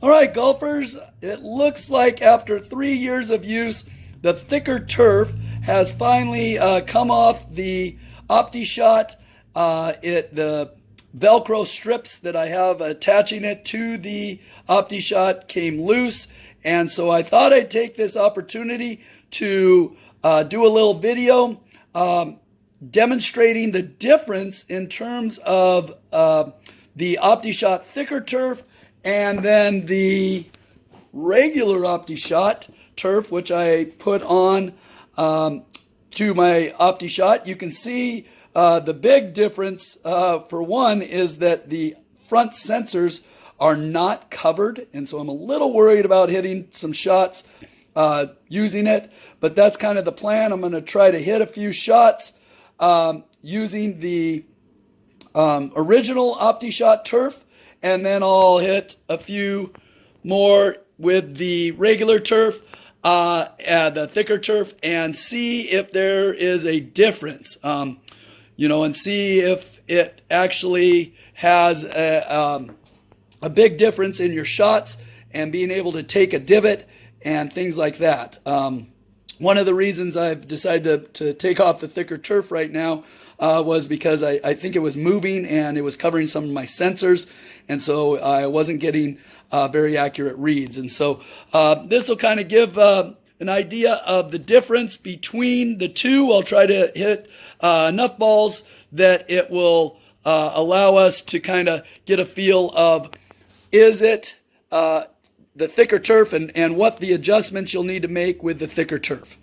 All right, golfers, it looks like after 3 years of use, the thicker turf has finally come off the Optishot. The Velcro strips that I have attaching it to the Optishot came loose, and so I thought I'd take this opportunity to do a little video demonstrating the difference in terms of the Optishot thicker turf and then the regular Optishot turf, which I put on to my Optishot. You can see the big difference, for one, is that the front sensors are not covered, and so I'm a little worried about hitting some shots using it, but that's kind of the plan. I'm going to try to hit a few shots using the original Optishot turf, and then I'll hit a few more with the regular turf, the thicker turf, and see if there is a difference, and see if it actually has a big difference in your shots and being able to take a divot and things like that. One of the reasons I've decided to take off the thicker turf right now was because I think it was moving and it was covering some of my sensors, and so I wasn't getting very accurate reads. And so this will kind of give an idea of the difference between the two. I'll try to hit enough balls that it will allow us to kind of get a feel of, is it the thicker turf, and what the adjustments you'll need to make with the thicker turf.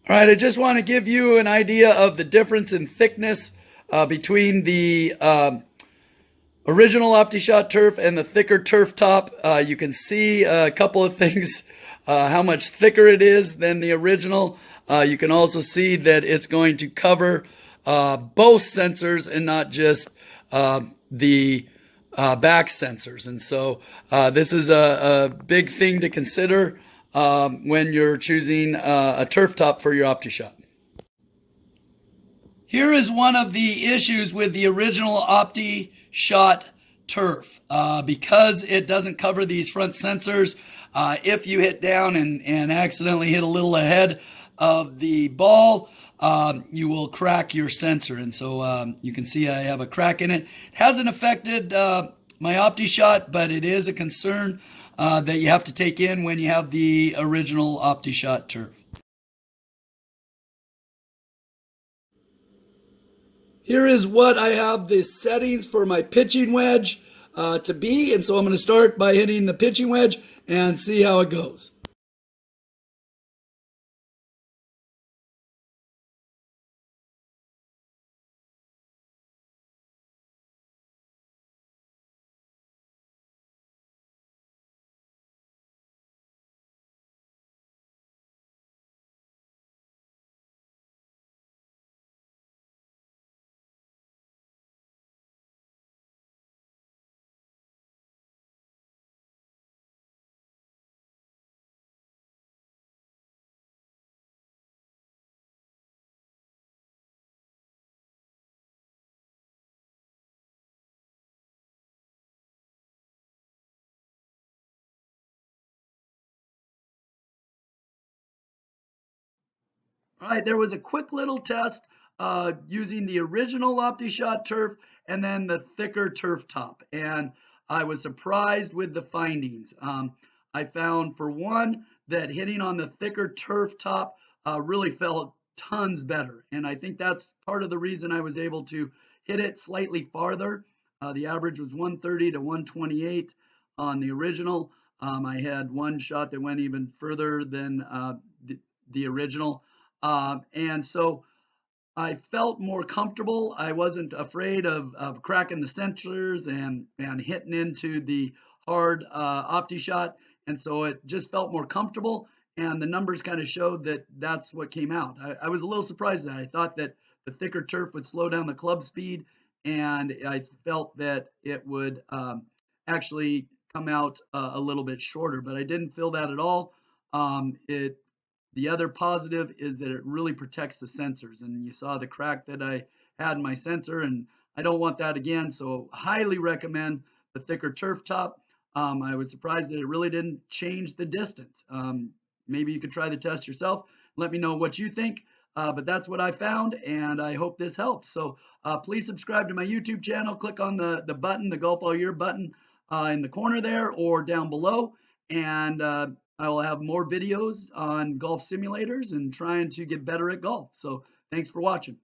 All right, I just want to give you an idea of the difference in thickness between the original Optishot turf and the thicker turf top. You can see a couple of things, how much thicker it is than the original. You can also see that it's going to cover both sensors and not just the back sensors. And so this is a big thing to consider when you're choosing a turf top for your Optishot. Here is one of the issues with the original Optishot turf. Because it doesn't cover these front sensors, if you hit down and accidentally hit a little ahead of the ball, you will crack your sensor. And so you can see I have a crack in it. It hasn't affected my Optishot, but it is a concern that you have to take in when you have the original Optishot turf. Here is what I have the settings for my pitching wedge to be, and so I'm going to start by hitting the pitching wedge and see how it goes. All right, there was a quick little test using the original Optishot turf and then the thicker turf top, and I was surprised with the findings. I found, for one, that hitting on the thicker turf top really felt tons better, and I think that's part of the reason I was able to hit it slightly farther. The average was 130 to 128 on the original. I had one shot that went even further than the original. And so I felt more comfortable. I wasn't afraid of cracking the sensors and hitting into the hard Optishot. And so it just felt more comfortable. And the numbers kind of showed that that's what came out. I was a little surprised that I thought that the thicker turf would slow down the club speed. And I felt that it would actually come out a little bit shorter, but I didn't feel that at all. The other positive is that it really protects the sensors, and you saw the crack that I had in my sensor, and I don't want that again. So highly recommend the thicker turf top. I was surprised that it really didn't change the distance. Maybe you could try the test yourself. Let me know what you think. But that's what I found, and I hope this helps. So please subscribe to my YouTube channel. Click on the button, the Golf All Year button in the corner there or down below. And I will have more videos on golf simulators and trying to get better at golf. So thanks for watching.